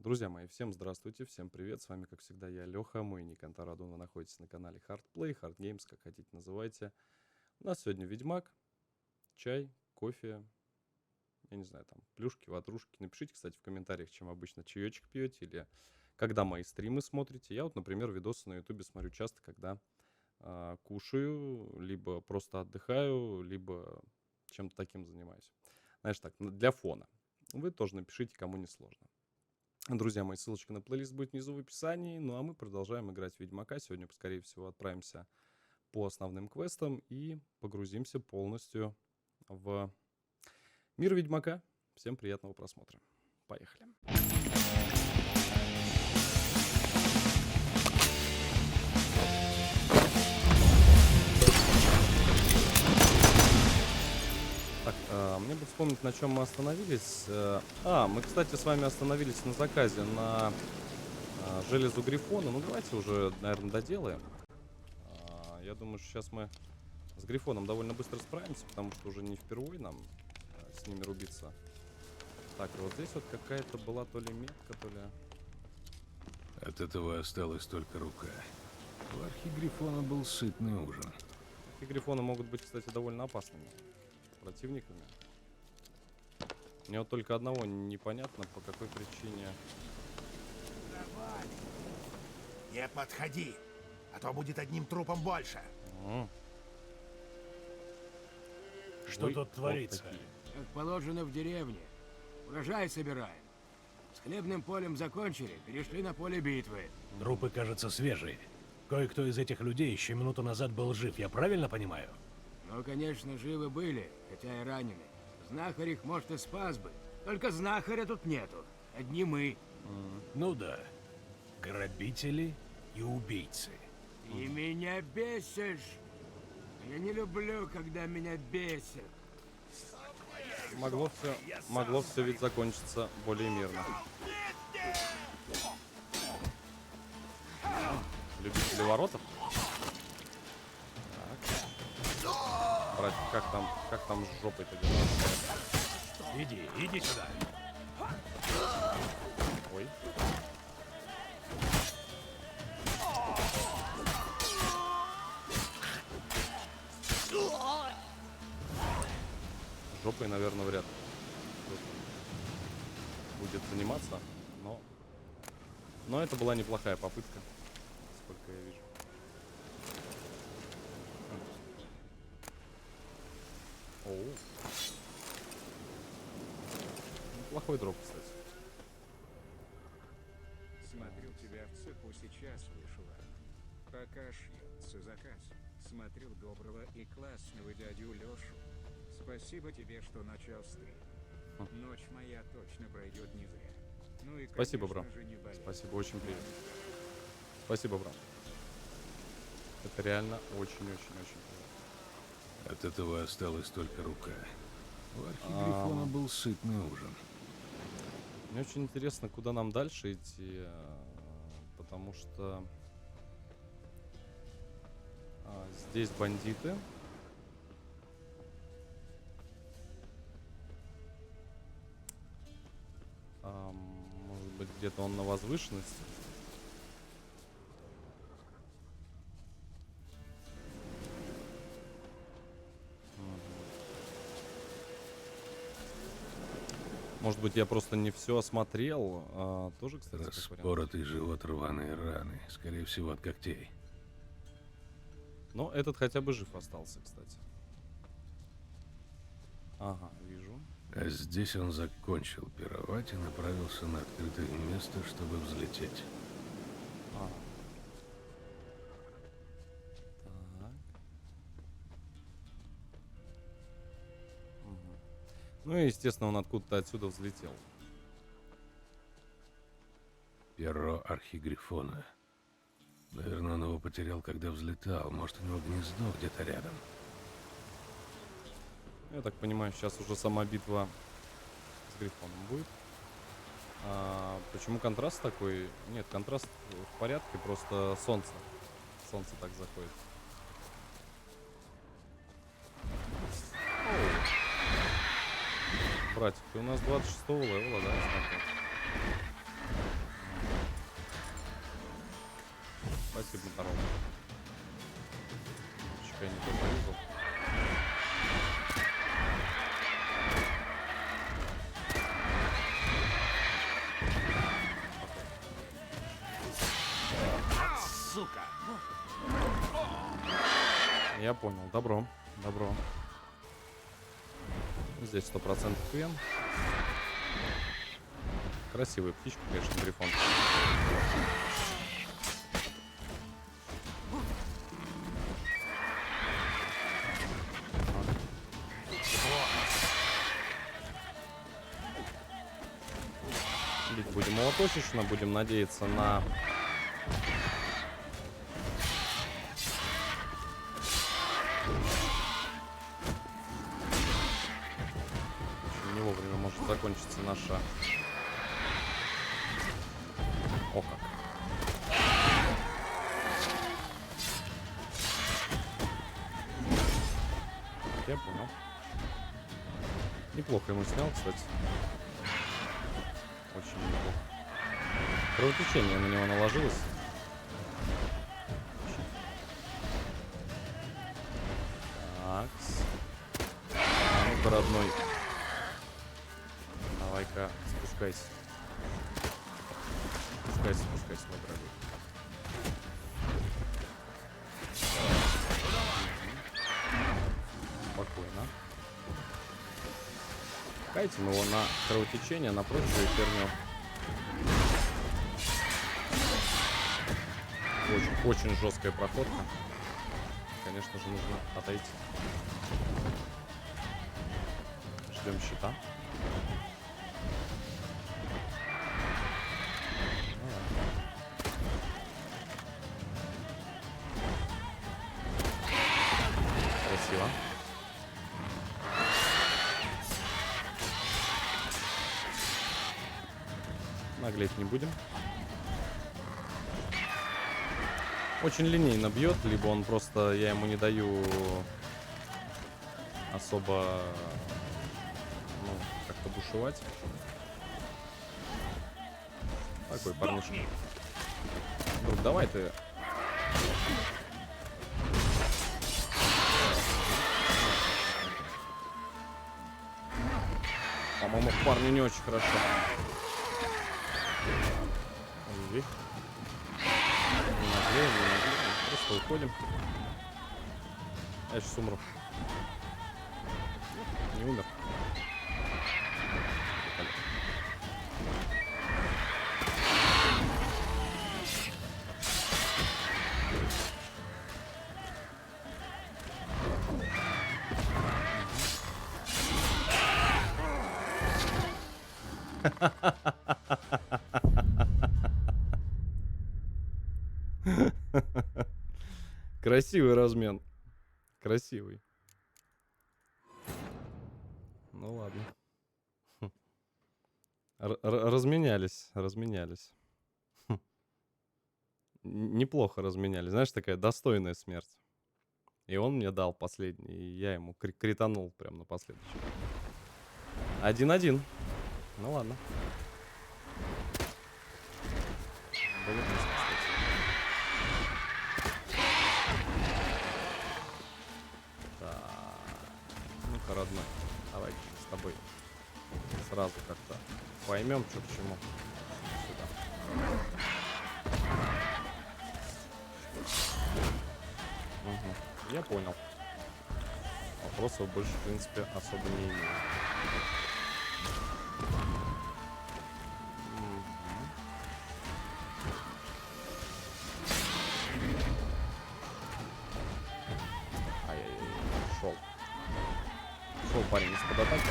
Друзья мои, всем здравствуйте, всем привет. С вами, как всегда, я, Леха, мой ник Антарадун. Вы находитесь на канале Hardplay, Hard Games, как хотите называйте. У нас сегодня Ведьмак, чай, кофе, я не знаю, там, плюшки, ватрушки. Напишите, кстати, в комментариях, чем обычно чаечек пьете или когда мои стримы смотрите. Я вот, например, видосы на ютубе смотрю часто, когда кушаю, либо просто отдыхаю, либо чем-то таким занимаюсь. Знаешь, так, для фона. Вы тоже напишите, кому не сложно. Друзья мои, ссылочка на плейлист будет внизу в описании. Ну а мы продолжаем играть в Ведьмака. Сегодня, скорее всего, отправимся по основным квестам и погрузимся полностью в мир Ведьмака. Всем приятного просмотра. Поехали. Так, мне бы вспомнить, на чем мы остановились. Мы, кстати, с вами остановились на заказе на железу Грифона. Ну, давайте уже, наверное, доделаем. Я думаю, что сейчас мы с Грифоном довольно быстро справимся, потому что уже не впервые нам с ними рубиться. Так, и вот здесь вот какая-то была то ли метка, то ли... От этого осталась только рука. У архигрифона был сытный ужин. И Грифоны могут быть, кстати, довольно опасными противниками. Мне вот только одного непонятно, по какой причине... Давай. Не подходи, а то будет одним трупом больше. Что тут творится? Как положено в деревне. Урожай собираем. С хлебным полем закончили, перешли на поле битвы. Трупы, кажется, свежие. Кое-кто из этих людей еще минуту назад был жив, я правильно понимаю? Ну, конечно, живы были, хотя и ранены. Знахарь их, может, и спас бы. Только знахаря тут нету. Одни мы. Ну да. Грабители и убийцы. Ты меня бесишь. Я не люблю, когда меня бесят. Могло все ведь закончиться более мирно. Любители воротов? Так. Братик, как там с жопой-то дела? Иди сюда. Ой. Жопой, наверное, вряд ли будет заниматься, но это была неплохая попытка, сколько я вижу. Оу. Неплохой дроп, кстати. Смотрю, тебя в цепу сейчас вышла. Пока шьется заказ. Смотрю доброго и классного дядю Лешу. Спасибо тебе, что начал стрим. Ночь моя точно пройдет не зря. Ну и, Спасибо, конечно бро. же, не болей. Спасибо, очень приятно. Спасибо, бро. Это реально очень-очень-очень приятно. От этого осталась только рука. У архигрифона был сытный ужин. Мне очень интересно, куда нам дальше идти, потому что здесь бандиты. Может быть, где-то он на возвышенности. Может быть, я просто не все осмотрел. Тоже, кстати, как вариант. Распоротый живот, рваные раны. Скорее всего, от когтей. Но этот хотя бы жив остался, кстати. Ага, вижу. А здесь он закончил пировать и направился на открытое место, чтобы взлететь. Ага. Так. Мгм. Ну и, естественно, он откуда-то отсюда взлетел. Перо архигрифона. Наверное, он его потерял, когда взлетал. Может, у него гнездо где-то рядом. Я так понимаю, сейчас уже сама битва с Грифоном будет. Почему контраст такой? Нет, контраст в порядке, просто солнце. Солнце так заходит. Братик, ты у нас 26-го левела, да, я смотрю? Спасибо, здорово. Чекай, не то порезал. Сука! Я понял. Добро. Добро. Здесь 100% Квен. Красивая птичка, конечно, грифон. Бить будем его точечно, будем надеяться на... Не вовремя может закончиться наша... О как. Я понял. Неплохо ему снял, кстати. Очень неплохо. Кровотечение на него наложилось. Такс. Ну-ка, родной. Давай-ка, спускайся. Спускайся, мой дорогой. Спокойно. Катим его на кровотечение, на прочую херню. Очень жесткая проходка. Конечно же, нужно отойти. Ждем щита. Красиво. Наглеть не будем. Очень линейно бьет, либо он просто, я ему не даю особо, ну, как-то бушевать. Такой парнишка. Друг, давай ты. По-моему, парню не очень хорошо. Ой, не наглеем. Просто уходим. Я сейчас умру. Не умер. Красивый размен. Красивый. Ну ладно. Разменялись. Неплохо разменялись. Знаешь, такая достойная смерть. И он мне дал последний. И я ему кританул прям на последующем. 1-1. Ну ладно. Было близко, кстати. Так. Ну-ка, родной. Давай с тобой сразу как-то поймем, что к чему. Сюда. Угу. Я понял. Вопросов больше, в принципе, особо не имею. Шел парень из-под атаки.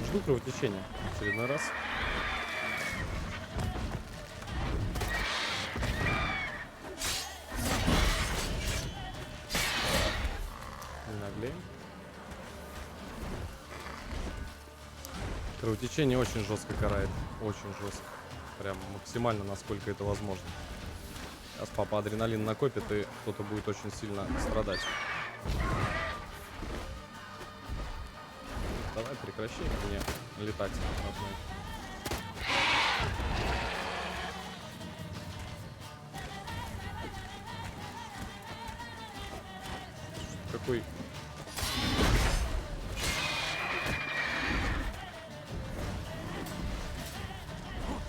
Жду кровотечения в очередной раз. Не наглеем. Кровотечение очень жестко карает. Очень жестко. Прям максимально, насколько это возможно. Сейчас папа адреналин накопит, и кто-то будет очень сильно страдать. Давай прекращай мне летать. Родной. Какой...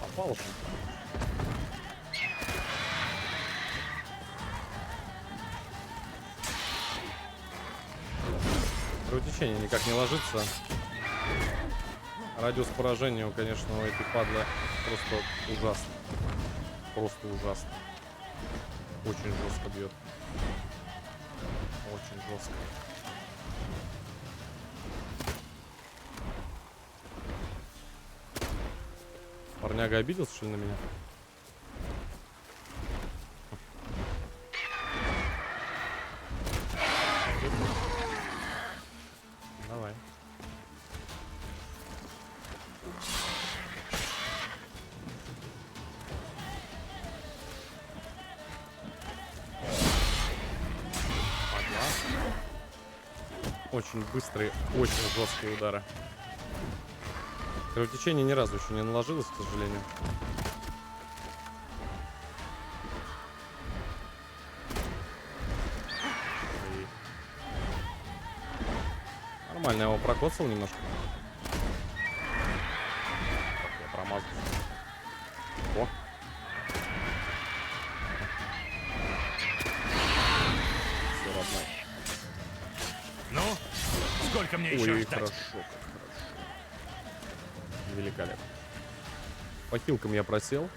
Попал же. Кровотечение никак не ложится. Радиус поражения, конечно, у этой падлы просто ужасно. Просто ужасно. Очень жестко бьет. Очень жестко. Парняга обиделся, что ли, на меня? Давай. Очень быстрые, очень жесткие удары. Кровотечение ни разу еще не наложилось, к сожалению. И... Нормально, я его прокоцал немножко. Так, я промазал. О! Все, родной. Ну, сколько мне еще Ой, ждать? хорошо, как хорошо. Великолепно. По хилкам я просел.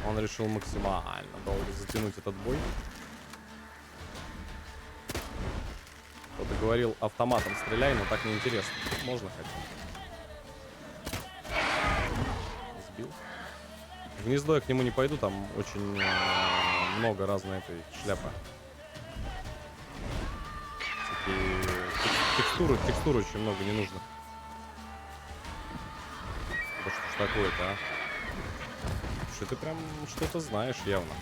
Он решил максимально долго затянуть этот бой. Кто-то говорил, автоматом стреляй, но так неинтересно. Можно хотя. Сбил. В гнездо я к нему не пойду, там очень много разной этой шляпы. Текстуры очень много не нужно. Да что ж такое-то, а? Что ты прям что-то знаешь явно.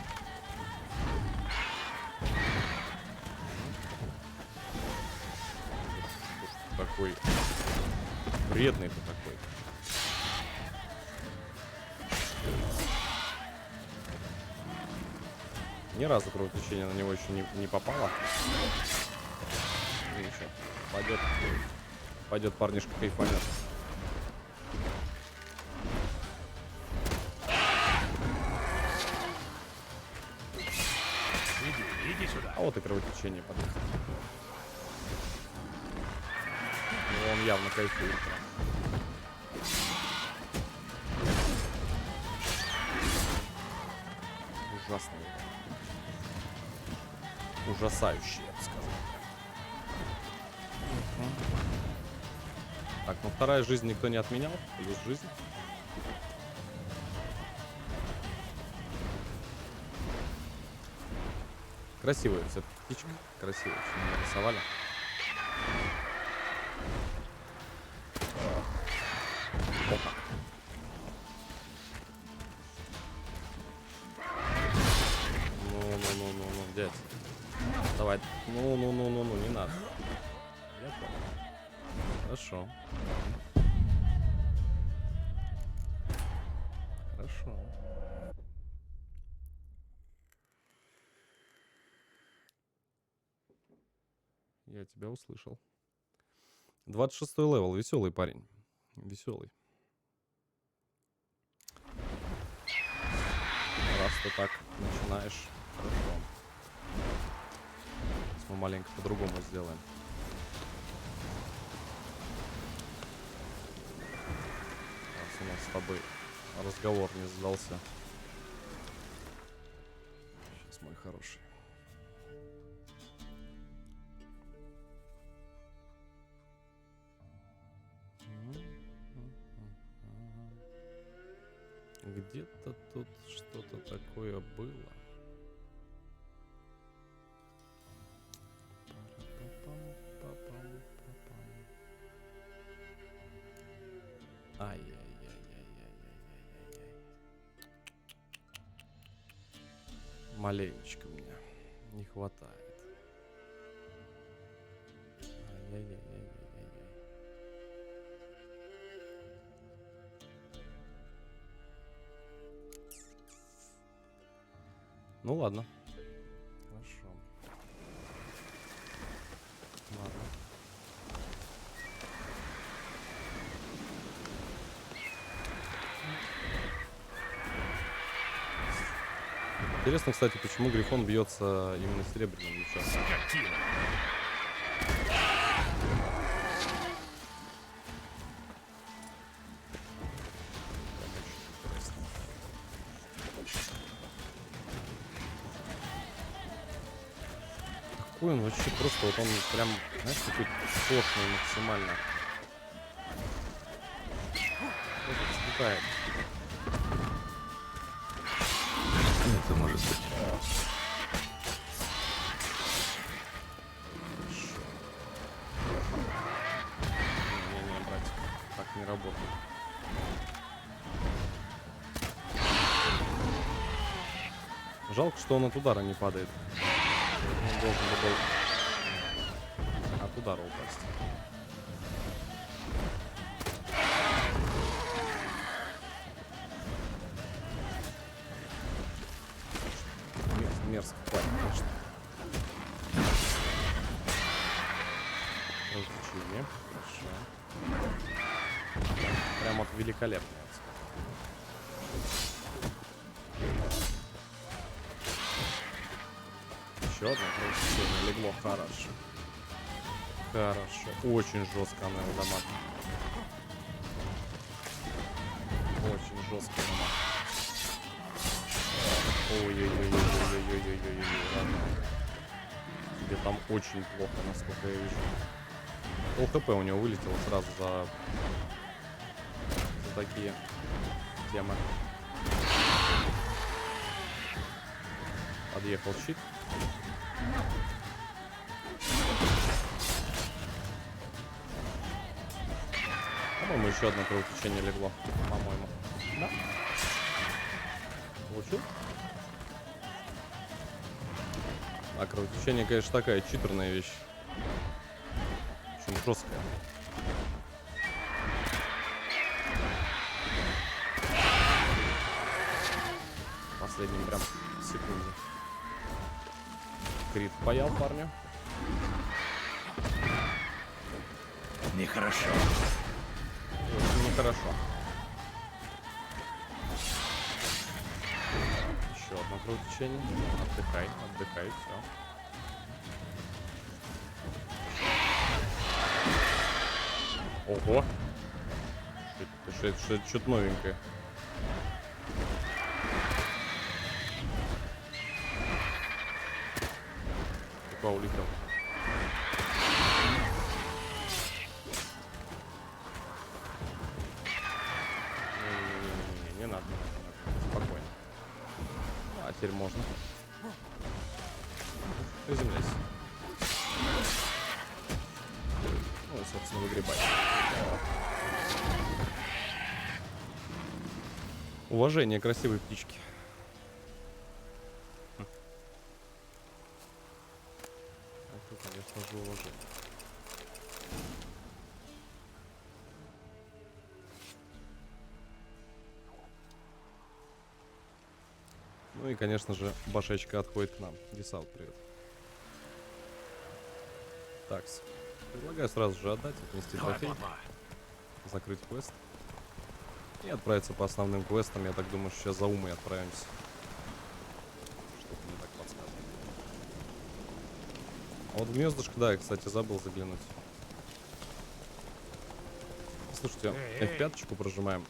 Что ж ты такой вредный ты такой. Ни разу кровотечение на него еще не попало. Ну, ничего. Пойдет парнишка кайфанет. Иди сюда. А вот и кровотечение подъехало. Ну, он явно кайфует. Ужасно. Ужасающе, я бы сказал. Так, ну вторая жизнь никто не отменял. Плюс жизнь. Красивая все-таки птичка. Красивая. Очень нарисовали. Опа. Ну, дядь. Давай. Ну, не надо. Я понял. Хорошо. Хорошо. Я тебя услышал. 26-й левел. Веселый парень. Веселый. Раз ты так начинаешь, хорошо. Сейчас мы маленько по-другому сделаем. Раз у нас с тобой разговор не сдался. Сейчас, мой хороший. Где-то тут что-то такое было. Ай-яй-яй-яй-яй-яй-яй-яй. Маленечко мне не хватает. Ай-яй-яй-яй-яй-яй-яй. Ну ладно. Хорошо. Ладно. Интересно, кстати, почему Грифон бьется именно серебряным мечом. Скотина. Какой он вообще просто, вот он прям, знаешь, такой сложный максимально. Вот взлетает. Это может быть. Не, братик, так не работает. Жалко, что он от удара не падает. Он должен был от удара упасть. Мерзко, конечно. Развлечение. Хорошо. Прям вот великолепно, я бы сказал. Еще одно развлечение легло. Хорошо. Хорошо. Очень жестко она его дамаг. Очень жестко дамаг. Ой-ой-ой-ой-ой-ой-ой-ой-ой. Ладно. Тебе там очень плохо, насколько я вижу. Пол хп у него вылетело сразу за такие темы. Подъехал щит. По-моему, еще одно кровотечение легло. По-моему. Да. Получил? А кровотечение, конечно, такая читерная вещь. Очень жесткая. Последним прям секунде. Крит паял парню. Нехорошо. Очень нехорошо. Еще одно кровотечение. Отдыхай, отдыхай, все. Ого! Что-то новенькое. Куда улетел? Не надо, не надо. Спокойно. А теперь можно. Приземляйся. Ну и, собственно, выгребай. Уважение красивой птички. Это, конечно же, уважение. Ну и, конечно же, башечка отходит к нам. Десаут, привет. Такс. Предлагаю сразу же отдать, отнести Давай, трофей, папа. закрыть квест. И отправиться по основным квестам. Я так думаю, что сейчас за Умой отправимся. Что-то мне так подсказывает. А вот в гнездышко, да, я, кстати, забыл заглянуть. Слушайте, F5 прожимаем.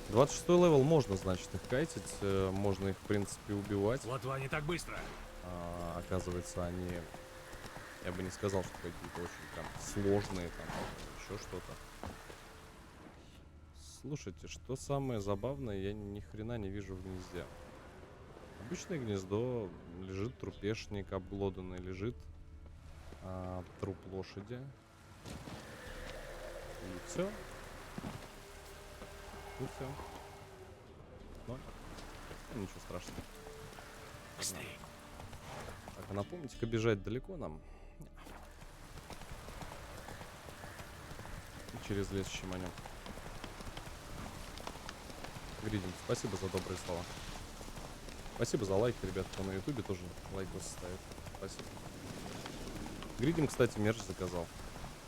26 левел можно, значит, их кайтить. Можно их, в принципе, убивать. Вот вы не так быстро. Оказывается, они... Я бы не сказал, что какие-то очень прям сложные там, еще что-то. Слушайте, что самое забавное, я ни хрена не вижу в гнезде. Обычное гнездо, лежит трупешник обглоданный, лежит труп лошади. И все. И все. Ну, ничего страшного. Быстрее. Так, а напомните-ка, бежать далеко нам? через лес щеманем. Гридим, спасибо за добрые слова. Спасибо за лайк, ребят, кто на ютубе тоже лайк ставит. Спасибо. Гридим, кстати, мерч заказал.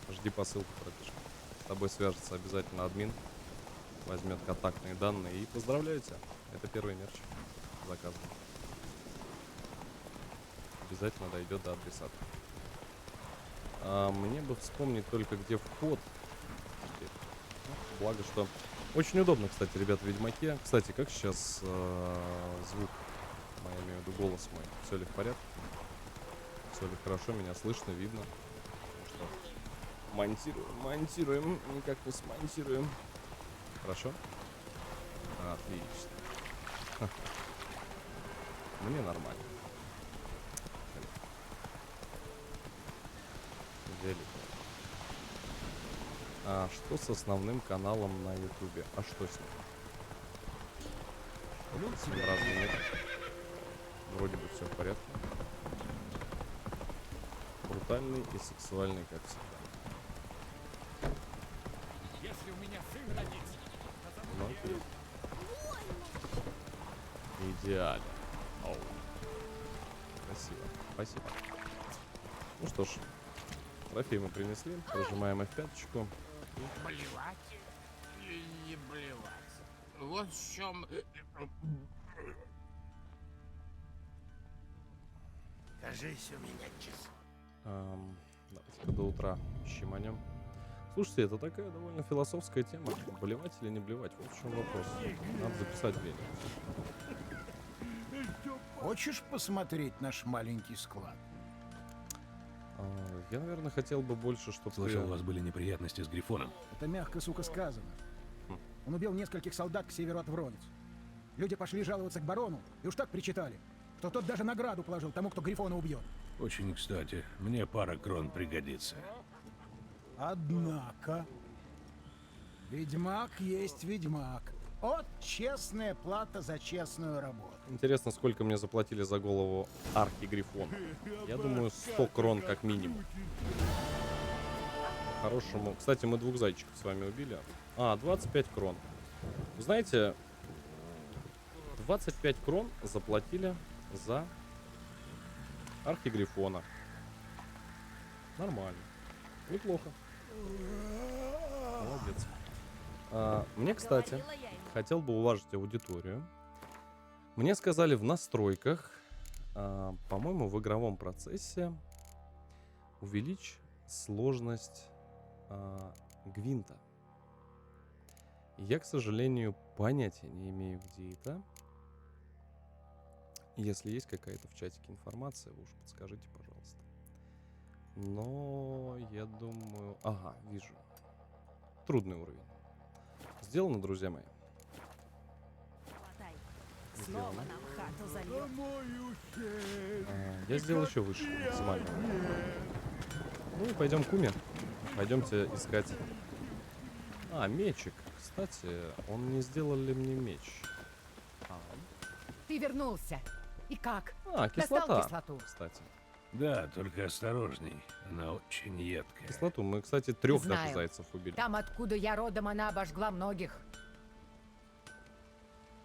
Жди посылку, братишка. С тобой свяжется обязательно админ. Возьмет контактные данные и поздравляю тебя. Это первый мерч заказан. Обязательно дойдет до адресата. Мне бы вспомнить только, где вход. Теперь. Благо, что... Очень удобно, кстати, ребят, в Ведьмаке. Кстати, как сейчас звук? Я имею в виду голос мой. Все ли в порядке? Все ли хорошо? Меня слышно, видно? Потому что монтируем. Никак не смонтируем. Хорошо? Отлично. Мне нормально. Великолепно. А что с основным каналом на ютубе? А что с ним? С ним разве нет? Вроде бы все в порядке. Брутальный и сексуальный, как всегда. Если у меня сын родится, Ну, окей. Идеально. Оу. Красиво. Спасибо. Ну что ж, трофей мы принесли. Прожимаем F5. Блевать или не блевать? Вот в чем... Кажись, у меня часы. Давайте-ка до утра щеманем. Слушайте, это такая довольно философская тема. Блевать или не блевать? Вот в чем вопрос. Надо записать время. Хочешь посмотреть наш маленький склад? Я, наверное, хотел бы больше, чтобы... Слышал, у вас были неприятности с Грифоном. Это мягко, сука, сказано. Он убил нескольких солдат к северу от Вронец. Люди пошли жаловаться к барону, и уж так причитали, что тот даже награду положил тому, кто Грифона убьет. Очень кстати, мне пара крон пригодится. Однако... Ведьмак есть ведьмак. Вот честная плата за честную работу. Интересно, сколько мне заплатили за голову архигрифона. Я думаю, 100 крон как минимум. По-хорошему. Кстати, мы 2 зайчиков с вами убили. 25 крон. Вы знаете, 25 крон заплатили за архигрифона. Нормально. Неплохо. Молодец. Мне, кстати, хотел бы уважить аудиторию. Мне сказали в настройках, по-моему, в игровом процессе увеличь сложность гвинта. Я, к сожалению, понятия не имею, где это. Если есть какая-то в чатике информация, вы уж подскажите, пожалуйста. Но я думаю... Ага, вижу. Трудный уровень. Сделано, друзья мои. Снова нам хату зальет. Я сделал еще выше максимально. Ну и пойдем к Уме. Пойдемте искать... мечик. Кстати, он не сделал ли мне меч? Ты вернулся. И как? Кислота. Достал кислоту? Кстати. Да, только осторожней. Она очень едкая. Кислоту. Мы, кстати, 3 даже Знаю. зайцев убили. Там, откуда я родом, она обожгла многих.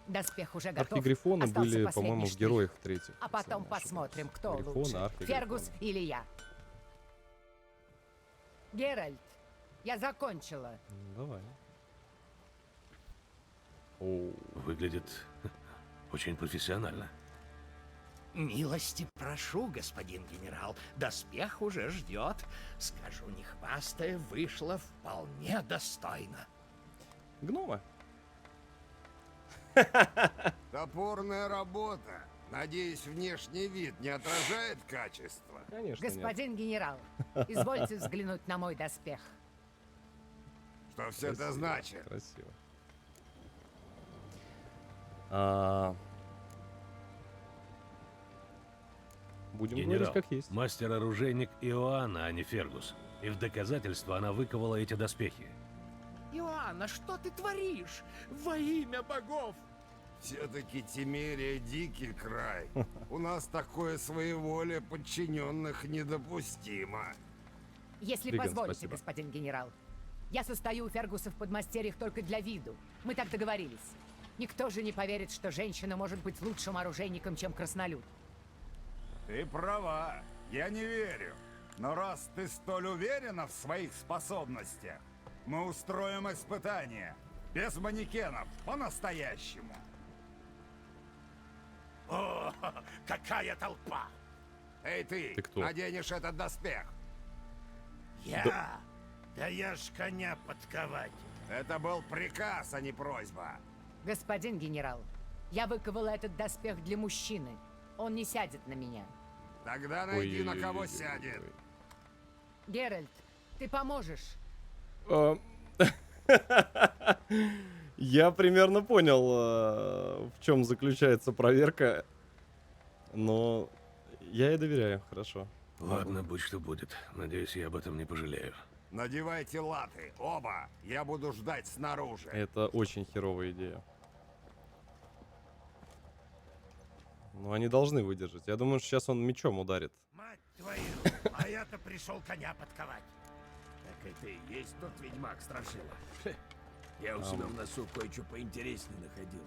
Доспех уже готов. Архигрифоны Остался были, последний по-моему, в штрих. героях третьих. А потом посмотрим, кто Грифоны, лучше. архигрифоны. Фергус или я. Геральт, я закончила. Давай. О, Выглядит очень профессионально. Милости прошу, господин генерал. Доспех уже ждет. Скажу, не хвастая, вышло вполне достойно. гномы. Топорная работа. Надеюсь, внешний вид не отражает качество. Конечно, нет. Господин генерал, извольте взглянуть на мой доспех. Что все это Красиво, значит? Красиво. Будем Генерал, говорить как есть. мастер-оружейник Иоанна, а не Фергус. И в доказательство она выковала эти доспехи. Иоанна, что ты творишь? Во имя богов! Все-таки Тимерия дикий край. У нас такое своеволие подчиненных недопустимо. Если Реген, позволите, спасибо. господин генерал. Я состою у Фергуса в подмастерьях только для виду. Мы так договорились. Никто же не поверит, что женщина может быть лучшим оружейником, чем краснолюд. Ты права, я не верю. Но раз ты столь уверена в своих способностях, мы устроим испытание. Без манекенов, по-настоящему. О, какая толпа! Эй ты, Ты кто? наденешь этот доспех. Я? Да я ж коня подковать. Это был приказ, а не просьба. Господин генерал, я выковала этот доспех для мужчины. Он не сядет на меня. Тогда найди, на кого Ой-ой-ой-ой-ой. сядет. Геральт, ты поможешь? Я примерно понял, в чем заключается проверка, но я ей доверяю, хорошо. Ладно, будь что будет. Надеюсь, я об этом не пожалею. Надевайте латы, оба. Я буду ждать снаружи. Это очень херовая идея. Но они должны выдержать. Я думаю, что сейчас он мечом ударит. Мать твою, а я-то пришел коня подковать. Так это и есть тот ведьмак Страшила. Я у себя в носу кое-что поинтереснее находил.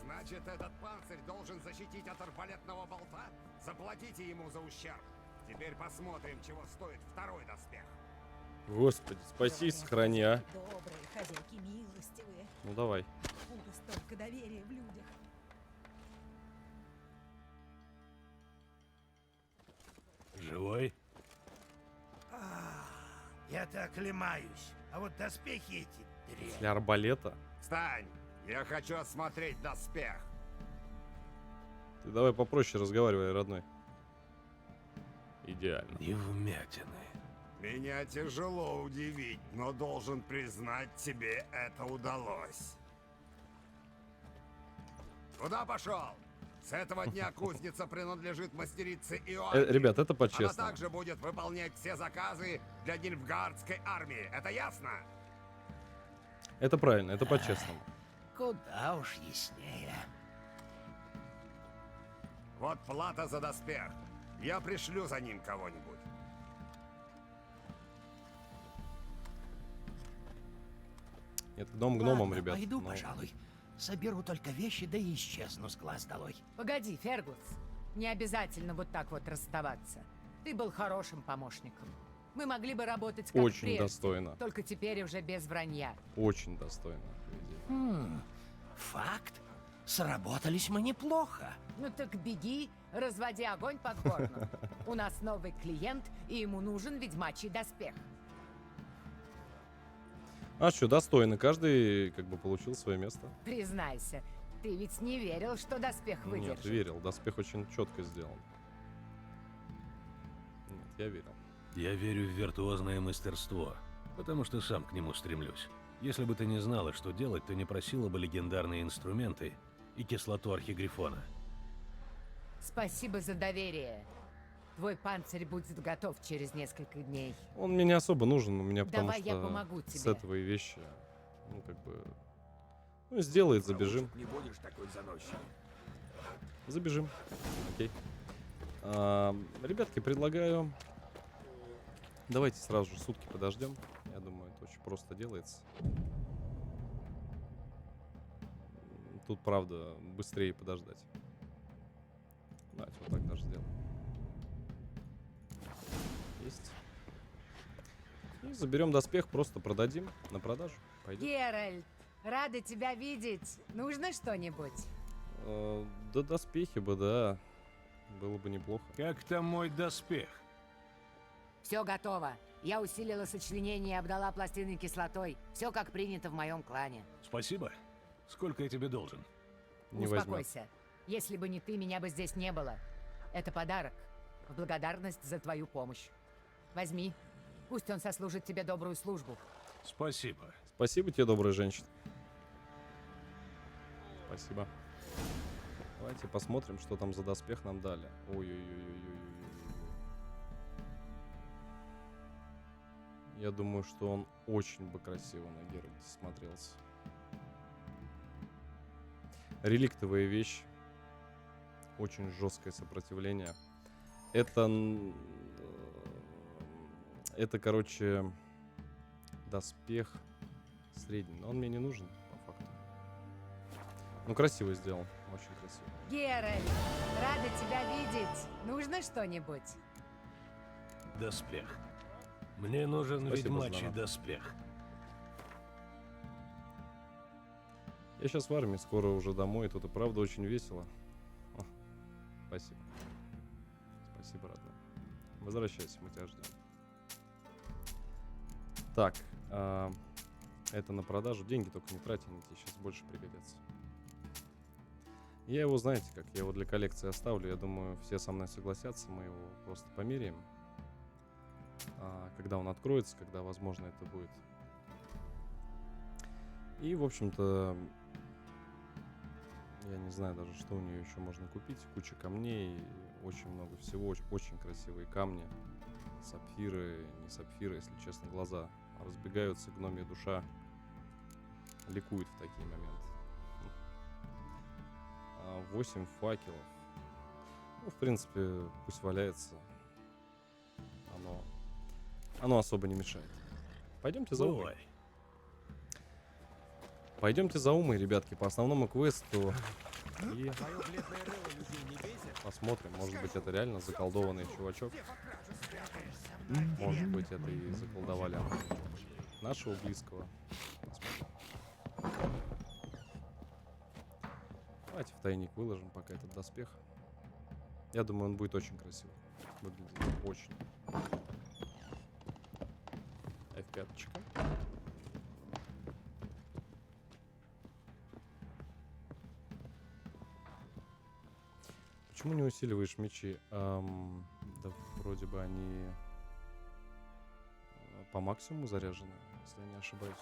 Значит, этот панцирь должен защитить от арбалетного болта? Заплатите ему за ущерб. Теперь посмотрим, чего стоит второй доспех. Господи, спаси, сохрани, а. Добрые, хозяйки милостивые. Ну давай. Откуда столько доверия в людях? Живой? Я-то оклемаюсь. А вот доспехи эти дрянь. Для арбалета. Встань! Я хочу осмотреть доспех. Ты давай попроще разговаривай, родной. Идеально. И вмятины. Меня тяжело удивить, но должен признать, тебе это удалось. Куда пошел? С этого дня кузница принадлежит мастерице Иоанне. Ребят, это Она по-честному. также будет выполнять все заказы для Нильфгаардской армии. Это ясно? Это правильно, это по-честному. Куда уж яснее. Вот плата за доспех. Я пришлю за ним кого-нибудь. Это дом гномом, ребят. Пойду, но- пожалуй. Соберу только вещи, да и исчезну с глаз долой. Погоди, Фергус. Не обязательно вот так вот расставаться. Ты был хорошим помощником. Мы могли бы работать как Очень прежде, достойно. только теперь уже без вранья. Очень достойно. Факт. Сработались мы неплохо. Ну так беги, разводи огонь под горном. У нас новый клиент, и ему нужен ведьмачий доспех. А что, достойно. Каждый как бы получил свое место. Признайся, ты ведь не верил, что доспех Нет, выдержит? верил. Доспех очень четко сделан. Нет, я верил. Я верю в виртуозное мастерство, потому что сам к нему стремлюсь. Если бы ты не знала, что делать, то не просила бы легендарные инструменты и кислоту архигрифона. Спасибо за доверие. Твой панцирь будет готов через несколько дней. Он мне не особо нужен, у меня потому Давай что я помогу с тебе. этого и вещи, ну как бы, ну сделает, забежим, Не будешь такой заносчивый. забежим, окей. Ребятки, предлагаю, давайте сразу же сутки подождем, я думаю, это очень просто делается. Тут, правда, быстрее подождать. Давайте вот так даже сделаем. Есть. И заберем доспех, просто продадим на продажу. Пойдет. Геральт, рада тебя видеть. Нужно что-нибудь? Да доспехи бы, да. Было бы неплохо. Как там мой доспех? Все готово. Я усилила сочленение и обдала пластины кислотой. Все как принято в моем клане. Спасибо. Сколько я тебе должен? Не возьмет. Успокойся. Если бы не ты, меня бы здесь не было. Это подарок. В благодарность за твою помощь. Возьми. Пусть он сослужит тебе добрую службу. Спасибо. Спасибо тебе, добрая женщина. Спасибо. Давайте посмотрим, что там за доспех нам дали. Ой-ой-ой-ой-ой-ой. Я думаю, что он очень бы красиво на Геральте смотрелся. Реликтовая вещь. Очень жесткое сопротивление. Это Это, короче, доспех средний. Но он мне не нужен, по факту. Ну, красиво сделал. Очень красиво. Геральт, рада тебя видеть. Нужно что-нибудь? Доспех. Мне нужен Спасибо за ведьмачий донат. доспех. Я сейчас в армии, скоро уже домой. Тут и правда очень весело. О, спасибо. Спасибо, родной. Возвращайся, мы тебя ждем. Так, это на продажу. Деньги только не трати, они тебе сейчас больше пригодятся. Я его, знаете как, я его для коллекции оставлю. Я думаю, все со мной согласятся. Мы его просто померяем. Когда он откроется, когда, возможно, это будет. И, в общем-то, я не знаю даже, что у нее еще можно купить. Куча камней, очень много всего. Очень красивые камни. Сапфиры, не сапфиры, если честно, глаза разбегаются, гномья душа ликует в такие моменты. 8 факелов. Ну, в принципе, пусть валяется. Оно особо не мешает. Пойдемте за умой. Пойдемте за умой, ребятки, по основному квесту. И посмотрим, может быть, это реально заколдованный чувачок. Может быть, это и заколдовали нашего близкого. Посмотрим. Давайте в тайник выложим пока этот доспех. Я думаю, он будет очень красиво. Выглядит очень. F5. Почему не усиливаешь мечи? Да вроде бы они по максимуму заряжены, если я не ошибаюсь.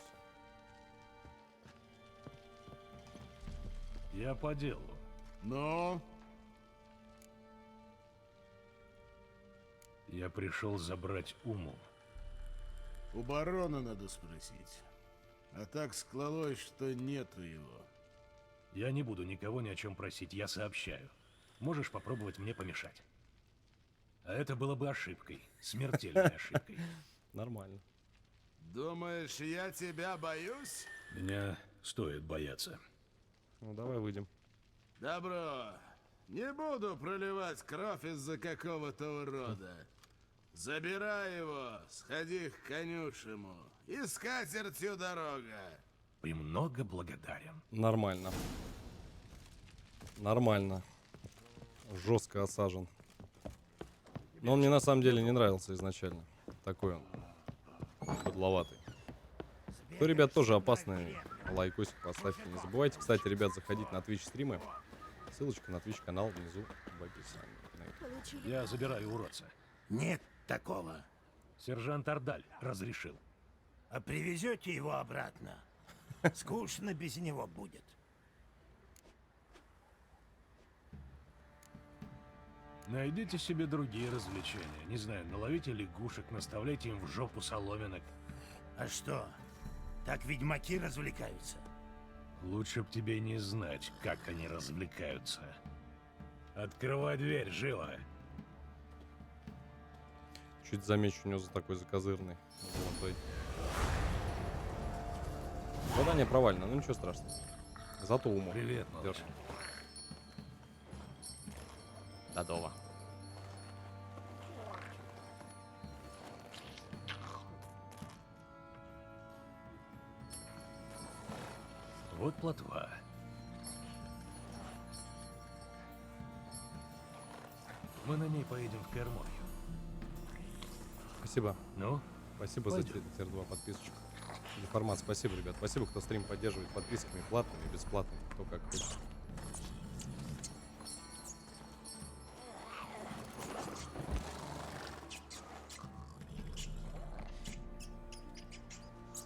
Я по делу. Но Я пришел забрать Уму. у барона надо спросить. А так склалось, что нету его. Я не буду никого ни о чем просить, я сообщаю. Можешь попробовать мне помешать. А это было бы ошибкой, смертельной ошибкой. Нормально. Думаешь, я тебя боюсь? Меня стоит бояться. Ну давай выйдем. Добро. Не буду проливать кровь из-за какого-то урода. Забирай его, сходи к конюшему. И с катертью дорога. Премного благодарен. Нормально. Нормально. Жестко осажен. Но он мне на самом деле не нравился изначально. Такой он. Подловатый. То, ребят, тоже опасный. Лайкосик поставьте. Не забывайте, кстати, ребят, заходить на Twitch стримы. Ссылочка на Twitch канал внизу в описании. Я забираю уродца. Нет такого. Сержант Ардаль разрешил. А привезете его обратно? Скучно без него будет. Найдите себе другие развлечения. Не знаю, наловите лягушек, наставляйте им в жопу соломинок. А что, так ведьмаки развлекаются? Лучше б тебе не знать, как они развлекаются. Открывай дверь, живо! Чуть замечу, у него за такой закозырный. Золотой. Задание провалено, ну ничего страшного. Зато уму. Привет, малыш. Дадова. Вот плотва. Мы на ней поедем в Керморью. Спасибо. Ну? Спасибо пойдем. за тир 2 подписочку. Информация. Спасибо, ребят. Спасибо, кто стрим поддерживает подписками, платными, бесплатными, кто как хочет.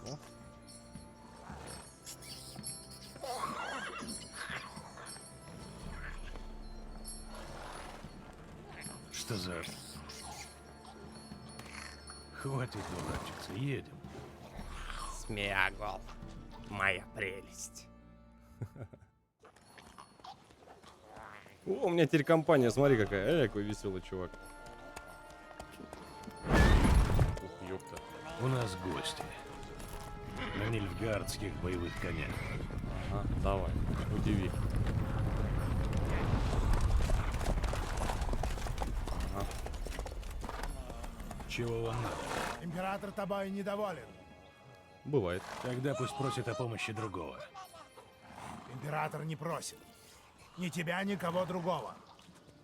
О. Что за... Хватит дурачиться, едем. Смеагол, моя прелесть. О, у меня теперь компания, смотри какая. Какой веселый чувак. Ух, ёп. ёпта. У нас гости. На нильфгаардских боевых конях. Ага, давай, удиви. Ага. Чего вам надо? Император тобой недоволен. Бывает. Тогда пусть просит о помощи другого. Император не просит. Ни тебя, никого другого.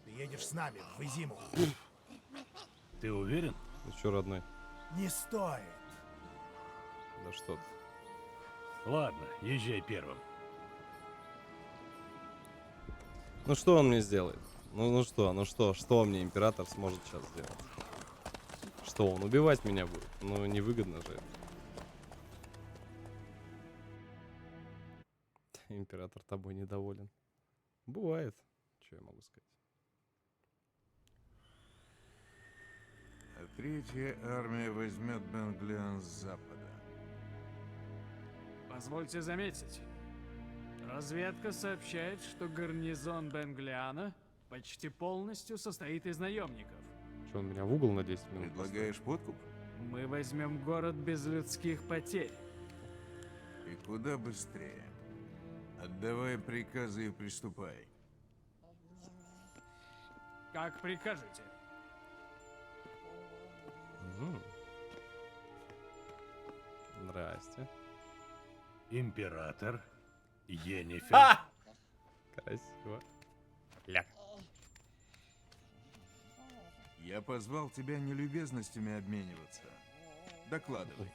Ты едешь с нами в Изиму. Ты уверен? Ну чё, родной? Не стоит. Да что ты. Ладно, езжай первым. Ну что он мне сделает? Ну что мне император сможет сейчас сделать? Что, он убивать меня будет? Ну, невыгодно же это. Император тобой недоволен. Бывает. Что я могу сказать? А третья армия возьмет Бенглиан с запада. Позвольте заметить. Разведка сообщает, что гарнизон Бенглиана почти полностью состоит из наемников. Что, он меня в угол на 10 минут? Предлагаешь подкуп? Мы возьмем город без людских потерь. И куда быстрее. Отдавай приказы и приступай. Как прикажете. Здрасте. Император Йеннифер. Красиво. Ляг. Я позвал тебя не любезностями обмениваться. Докладывай.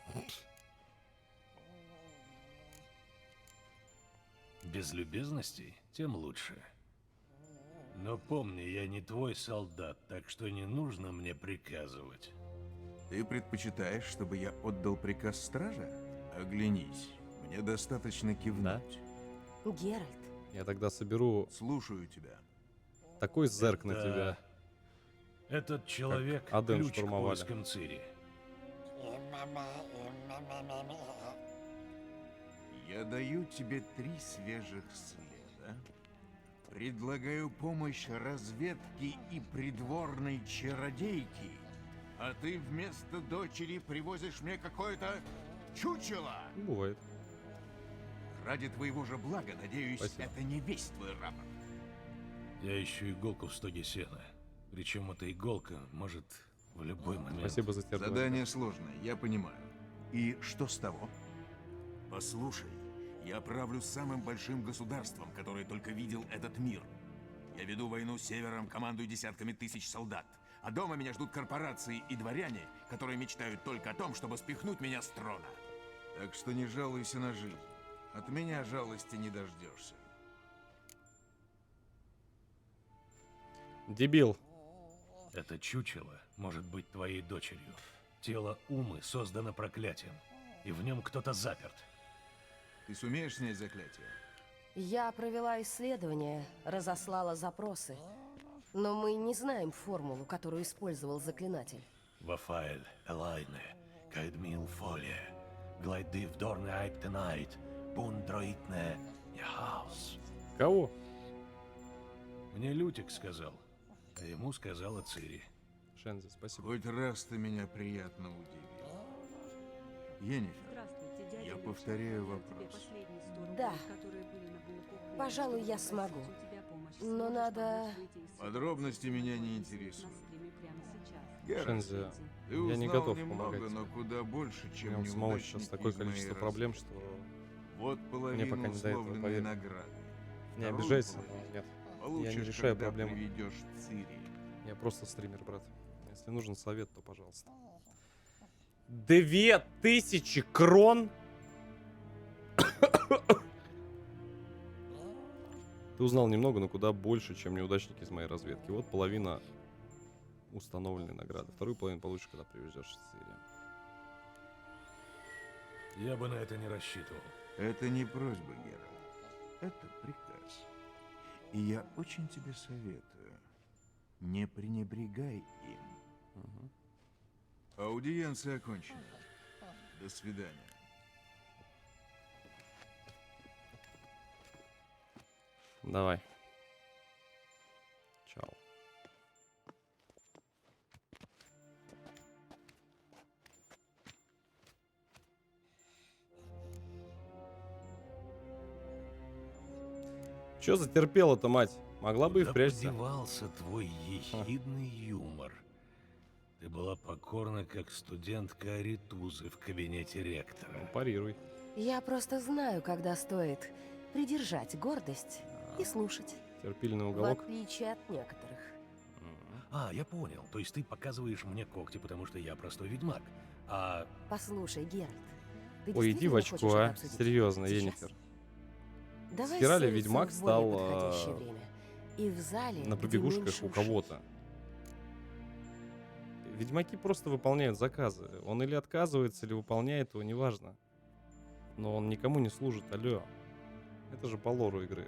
Без любезностей, тем лучше. Но помни, я не твой солдат, так что не нужно мне приказывать. Ты предпочитаешь, чтобы я отдал приказ стража? Оглянись. Мне достаточно кивнуть. Геральт. Я тогда соберу Слушаю тебя. такой зерк на тебя. Этот человек Аден ключ к штурмовали. войскам Цири. Я даю тебе 3 свежих следа. Предлагаю помощь разведки и придворной чародейки. А ты вместо дочери привозишь мне какое-то чучело. Бывает. Ради твоего же блага, надеюсь, Спасибо. это не весь твой рапорт. Я ищу иголку в стоге сена. Причем эта иголка может в любой момент... Спасибо за терпение. Задание сложное, я понимаю. И что с того? Послушай, я правлю самым большим государством, которое только видел этот мир. Я веду войну с севером, командую десятками тысяч солдат. А дома меня ждут корпорации и дворяне, которые мечтают только о том, чтобы спихнуть меня с трона. Так что не жалуйся на жизнь. От меня жалости не дождешься. Дебил. Это чучело может быть твоей дочерью. Тело Умы создано проклятием, и в нем кто-то заперт. Ты сумеешь снять заклятие? Я провела исследование, разослала запросы. Но мы не знаем формулу, которую использовал заклинатель. Вафаэль, Элайне, Кайдмил Фолия, Глайды в Дорне Айктенайт, Бундроитне, Яхаус. Кого? Мне Лютик сказал, а ему сказала Цири. Шензи, спасибо. Хоть раз ты меня приятно удивил. Йеннифер, я повторяю вопрос. Да. Пожалуй, я смогу. Но надо... Подробности меня не интересуют. Шензи, Ты я не узнал готов немного, помогать. но куда больше, У чем меня у самого сейчас неудачники такое из моей количество разведки. проблем, что Вот мне половина пока не до этого, условленной поверь. награды. Не Вторую обижайся, но половину нет. получишь, Я не решаю когда проблемы. приведешь Цири. Я просто стример, брат. Если нужен совет, то пожалуйста. 2000 крон? Ты узнал немного, но куда больше, чем неудачники из моей разведки. Вот половина установленной награды. Вторую половину получишь, когда привезешь в Цири. Я бы на это не рассчитывал. Это не просьба, Геральт. Это приказ. И я очень тебе советую. Не пренебрегай им. Аудиенция окончена. До свидания. Давай. Чао. Чё затерпела-то, мать? Могла бы и Куда впрячься. подевался твой ехидный юмор? Ты была покорна, как студентка Аритузы в кабинете ректора. Парируй. Я просто знаю, когда стоит придержать гордость и слушать. Терпильный В уголок. отличие от некоторых. А, я понял. То есть ты показываешь мне когти, потому что я простой ведьмак. А Послушай, Геральт, ты Ой, иди в действительно очко, хочешь это а. обсудить? Серьезно, Сейчас? Енифер. Давай Хера ли ссориться ведьмак в стал, более подходящее время. И в зале, на где побегушках меньше у ушей. кого-то? Ведьмаки просто выполняют заказы. Он или отказывается, или выполняет его, неважно. Но он никому не служит, алло. Это же по лору игры.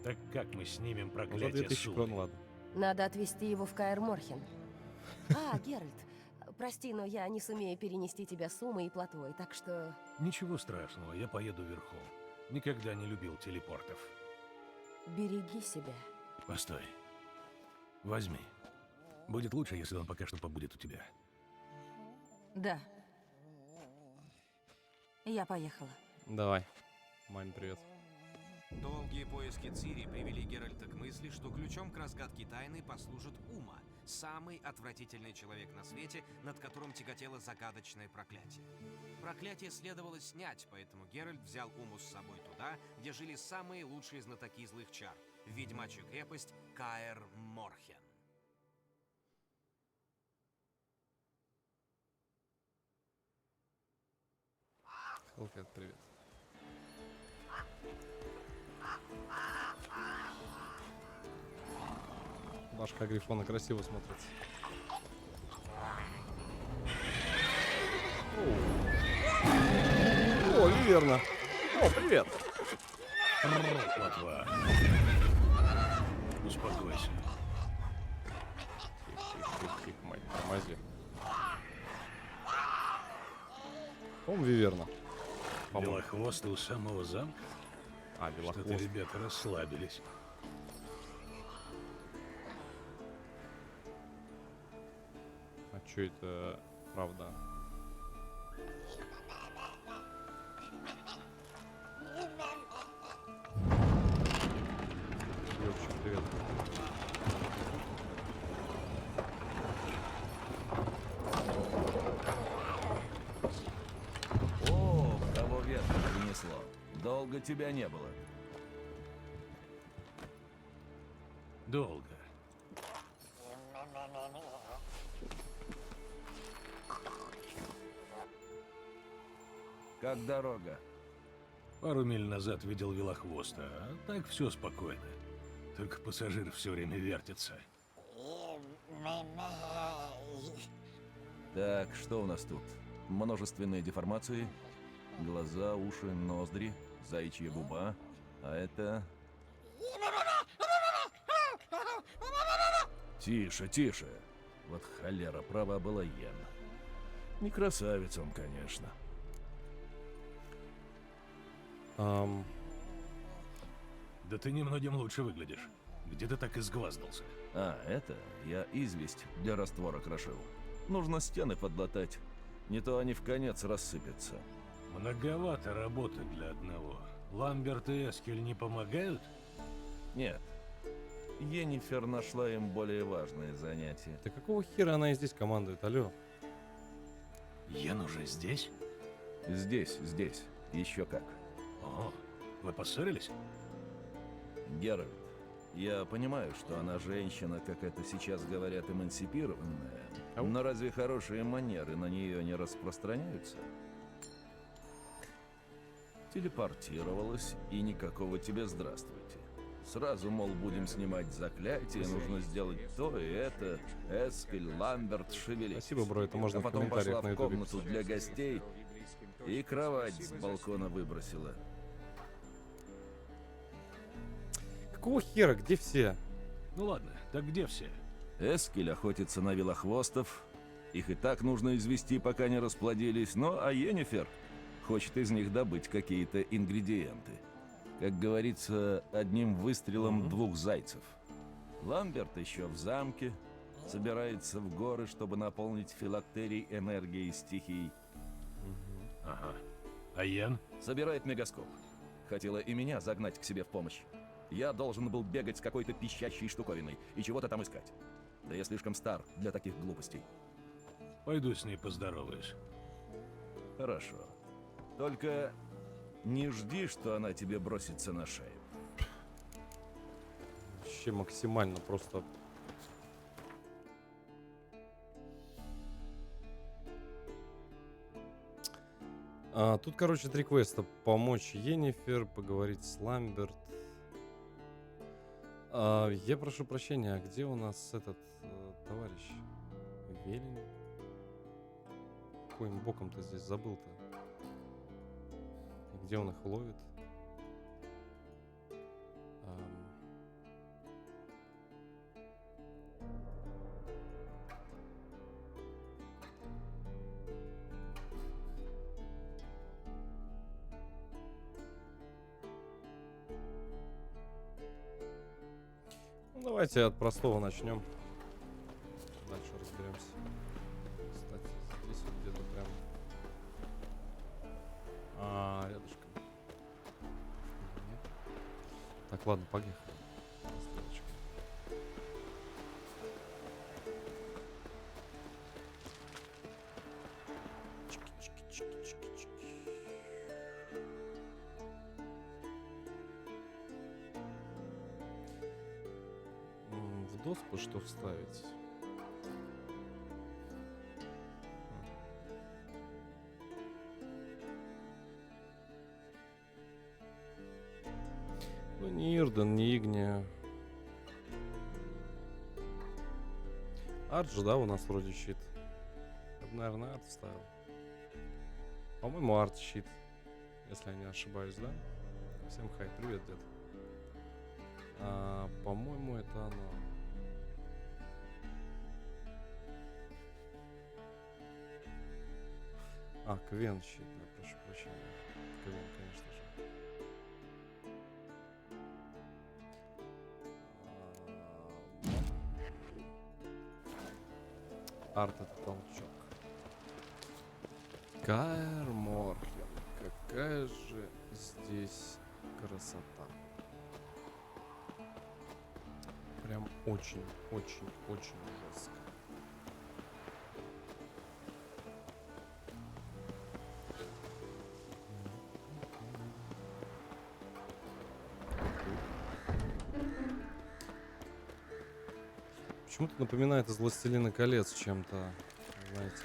так как мы снимем Ну, за проклятие 2000 Сулы? крон, ладно. Надо отвезти его в Каэр Морхен. А, Геральт, прости, но я не сумею перенести тебя с Умой и плотвой, так что... Ничего страшного, я поеду верхом. Никогда не любил телепортов. Береги себя. Постой. Возьми. Будет лучше, если он пока что побудет у тебя. Да. Я поехала. Давай. Маме привет. Долгие поиски Цири привели Геральта к мысли, что ключом к разгадке тайны послужит Ума, самый отвратительный человек на свете, над которым тяготело загадочное проклятие. Проклятие следовало снять, поэтому Геральт взял Уму с собой туда, где жили самые лучшие знатоки злых чар — в ведьмачью крепость Каэр Морхен. Хелкэт, привет. Башка Грифона красиво смотрится. О, верно. О, привет. Плотва. Успокойся. Тихо, мать, тормози. По-моему, Виверна. Белохвосты у самого замка? А, Что-то Белохвост. ребята расслабились. А чё это правда? Ёпчик, привет. О, кого ветра принесло. Долго тебя не было. Долго. Как дорога? Пару миль назад видел Велохвоста, а так все спокойно. Только пассажир все время вертится. Так, что у нас тут? Множественные деформации, глаза, уши, ноздри, заячья губа, а это... Тише, тише. Вот холера, права была Йен. Не красавец он, конечно. Да ты немногим лучше выглядишь. Где ты так изгваздался? А, это я известь для раствора крошил. Нужно стены подлатать, не то они в конец рассыпятся. Многовато работы для одного. Ламберт и Эскель не помогают? Нет. Йеннифер нашла им более важное занятие. Да какого хера она и здесь командует, алло? Йен уже здесь? Здесь. Еще как. О, вы поссорились? Геральт, я понимаю, что она женщина, как это сейчас говорят, эмансипированная. Но разве хорошие манеры на нее не распространяются? Телепортировалась, и никакого тебе здравствуйте. Сразу, мол, будем снимать заклятие, нужно сделать то и это. Эскель, Ламберт, шевелись. Спасибо, бро, это можно а в потом комментариях пошла на в ютубе комнату писать. для гостей и кровать с балкона выбросила. Какого хера, где все? Ну ладно, так где все? Эскель охотится на велохвостов. Их и так нужно извести, пока не расплодились. Ну, а Йеннифер хочет из них добыть какие-то ингредиенты. Как говорится, одним выстрелом двух зайцев. Ламберт еще в замке. Собирается в горы, чтобы наполнить филактерий энергией стихий. Ага. А Йен? Собирает мегаскоп. Хотела и меня загнать к себе в помощь. Я должен был бегать с какой-то пищащей штуковиной и чего-то там искать. Да я слишком стар для таких глупостей. Пойду с ней поздороваюсь. Хорошо. Только не жди, что она тебе бросится на шею. Вообще максимально просто... Тут, короче, 3 квеста. Помочь Йеннифер, поговорить с Ламберт. Я прошу прощения, а где у нас этот товарищ? Велин? Каким боком ты здесь забыл-то? И где он их ловит? Давайте от простого начнем. Дальше разберемся. Кстати, здесь вот где-то прям... рядышком. Нет. Так, ладно, поехали. Стрелочка. В доску что вставить? Ну, не Ирден, не Игния. Арт же, да, у нас вроде щит. Я бы, наверное, арт вставил. По-моему, арт щит. Если я не ошибаюсь, да? Всем хай, привет, дед. По-моему, это оно. Квен щит, да, прошу прощения. Квен, конечно же. Арт — это толчок. Каэр Морхен. Какая же здесь красота. Прям очень-очень-очень жестко. Почему-то напоминает из «Властелина колец» чем-то, знаете.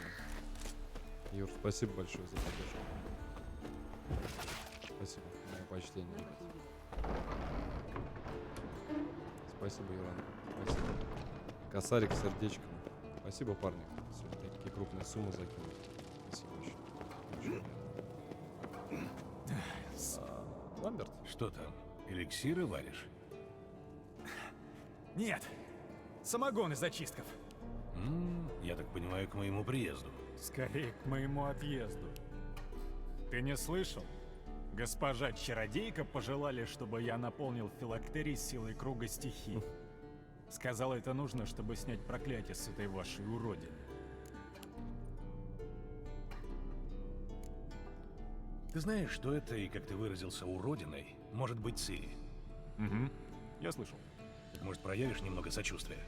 Юр, спасибо большое за поддержку. Спасибо, мое почтение, ребят. Спасибо, Юран. Спасибо. Косарик сердечком. Спасибо, парни. Сегодня такие крупные суммы закинули. Спасибо очень. Ламберт? Что там? Эликсиры варишь? Нет. Самогон из зачистков. Я так понимаю, к моему приезду. Скорее, к моему отъезду. Ты не слышал? Госпожа Чародейка пожелали, чтобы я наполнил филактерий силой круга стихий. Сказала, это нужно, чтобы снять проклятие с этой вашей уродины. Ты знаешь, что это, и как ты выразился, уродиной, может быть Цири? Угу, я слышал. Так, может, проявишь немного сочувствия?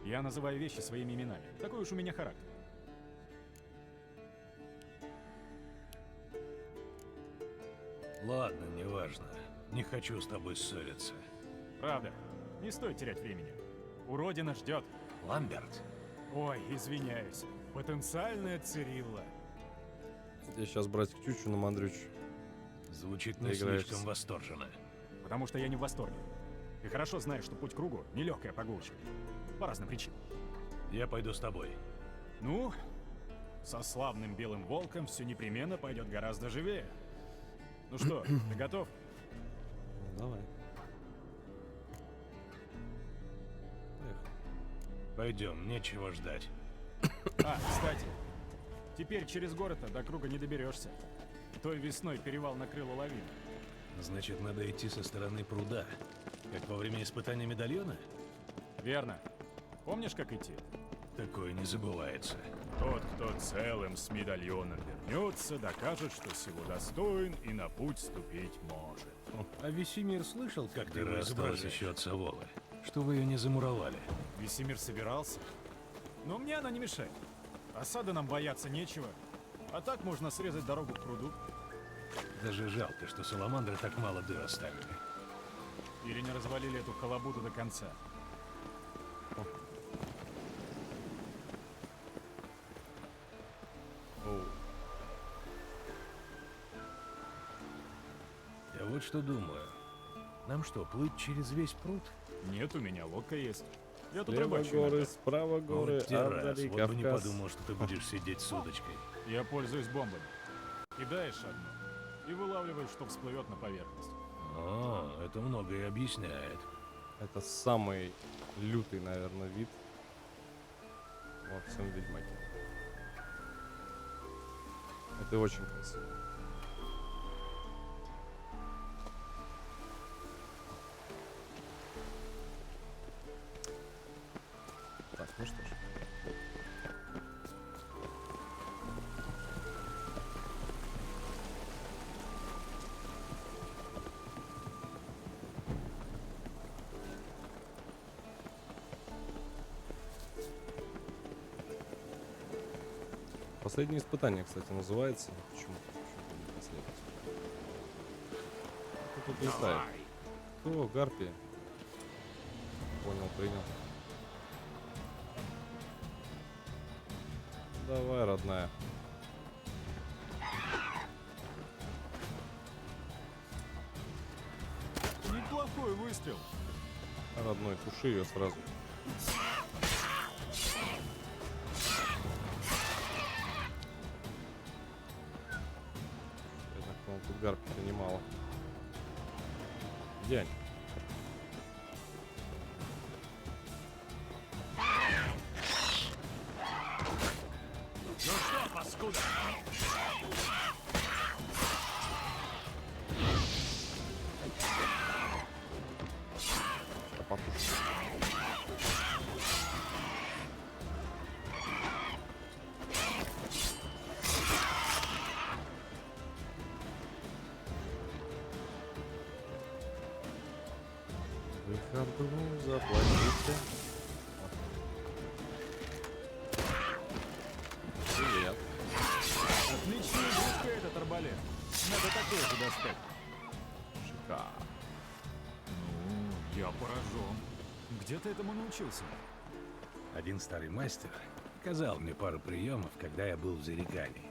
Я называю вещи своими именами. Такой уж у меня характер. Ладно, неважно. Не хочу с тобой ссориться. Правда. Не стоит терять времени. Уродина ждет. Ламберт. Ой, извиняюсь. Потенциальная Цирилла. Я сейчас братик Чучу на Мандрюч. Звучит не слишком восторженно. Потому что я не в восторге. Ты хорошо знаешь, что путь к кругу — нелегкая прогулочка. По разным причинам. Я пойду с тобой. Ну, со славным белым волком все непременно пойдет гораздо живее. Ну что, ты готов? Давай. Пойдем, нечего ждать. Кстати, теперь через город до круга не доберешься. Той весной перевал накрыла лавина. Значит, надо идти со стороны пруда, как во время испытания медальона? Верно. Помнишь, как идти? Такое не забывается. Тот, кто целым с медальоном вернется, докажет, что всего достоин и на путь ступить может. А Весемир слышал, как ты его рассказываешь. избрал еще от Саволы? Что вы ее не замуровали? Весемир собирался. Но мне она не мешает. Осады нам бояться нечего. А так можно срезать дорогу к пруду. Даже жалко, что саламандры так мало дыр оставили. Или не развалили эту халабуду до конца. Я вот что думаю. Нам что, плыть через весь пруд? Нет, у меня лодка есть. Я тут Слева рыбачу горы, иногда. справа горы, Вот те раз, Андали, вот бы не Кавказ. подумал, что ты будешь сидеть с удочкой. Я пользуюсь бомбами. Кидаешь одну и вылавливаешь, что всплывет на поверхность. О, это многое объясняет. Это самый лютый, наверное, вид во всем Ведьмаке. Это очень красиво. Так, ну что ж. Последнее испытание, кстати, называется. Почему-то не последнее. Кто тут летает? Кто? Гарпия. Понял, принял. Давай, родная. Неплохой выстрел. Родной, туши ее сразу. Я так понял, тут гарпи-то немало. Где они? Ну что, паскуда? Потушу. Выходу заплатите. Привет. Отличная игрушка этот арбалет. Надо такой же достать. Шикарно. Ну, я поражен. Где ты этому научился? Один старый мастер показал мне пару приемов, когда я был в Зарекании.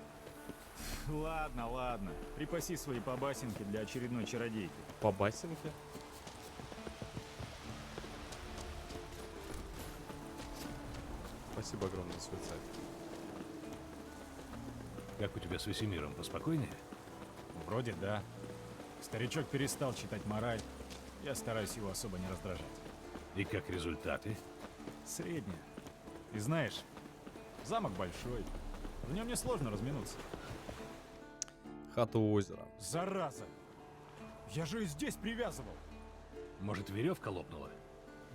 Ладно, ладно. Припаси свои побасенки для очередной чародейки. По басенке? Спасибо огромное за свой сайт. Как у тебя с Весемиром, поспокойнее? Вроде да. Старичок перестал читать мораль. Я стараюсь его особо не раздражать. И как результаты? Средняя. И знаешь, замок большой. В нем несложно разминуться. Хата у озера. Зараза! Я же и здесь привязывал. Может, веревка лопнула?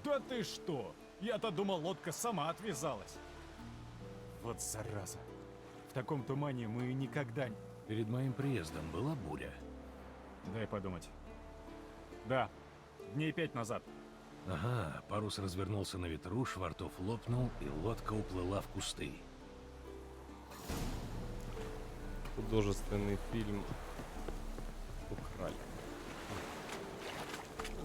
Да ты что? Я-то думал, лодка сама отвязалась. Вот зараза. В таком тумане мы никогда... Перед моим приездом была буря. Дай подумать. Да, дней 5 назад. Ага, парус развернулся на ветру, швартов лопнул, и лодка уплыла в кусты. Художественный фильм украли.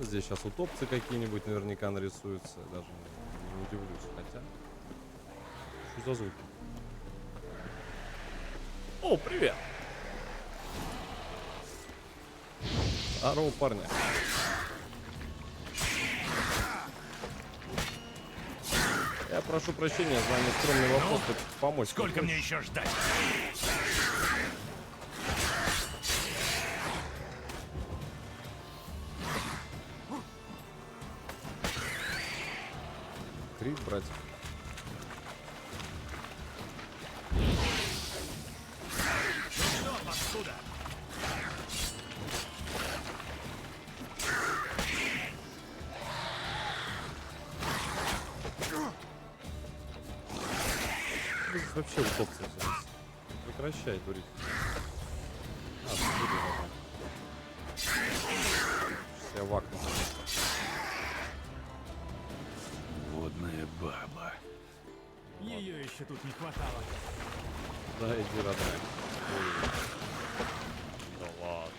Здесь сейчас утопцы какие-нибудь наверняка нарисуются. Даже не удивлюсь. Хотя... Что за звуки? О, привет! Здорово, парня. Я прошу прощения за нескромный вопрос. Ты помочь. Сколько мне еще ждать? Крит, братья. Здесь вообще утопцы взялись. Прекращай дурить. А, ты я вакну. Водная баба. Ее еще тут не хватало. Да, иди, родная. Да ладно.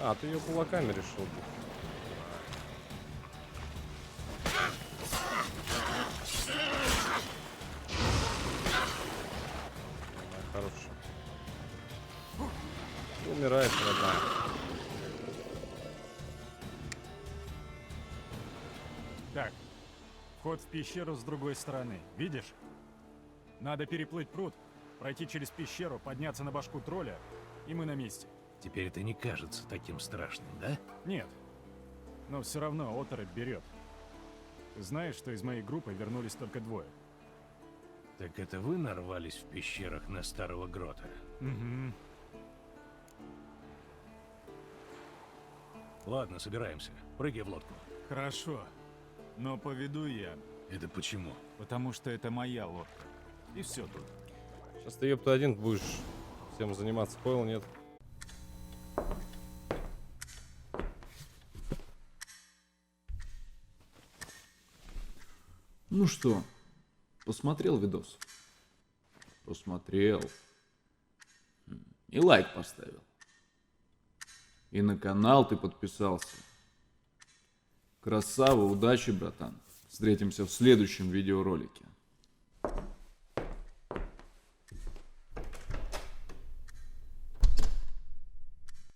А, ты ее кулаками решил бить. Хороший. Умирает, родная. Так, вход в пещеру с другой стороны. Видишь? Надо переплыть пруд, пройти через пещеру, подняться на башку тролля, и мы на месте. Теперь это не кажется таким страшным, да? Нет. Но все равно оторопь берет. Ты знаешь, что из моей группы вернулись только 2? Так это вы нарвались в пещерах на старого грота? Угу. Ладно, собираемся. Прыгай в лодку. Хорошо. Но поведу я. Это почему? Потому что это моя лодка. И все тут. Сейчас ты, ёпта, один будешь всем заниматься, понял, нет? Ну что, посмотрел видос? Посмотрел. И лайк поставил. И на канал ты подписался. Красава, удачи, братан. Встретимся в следующем видеоролике.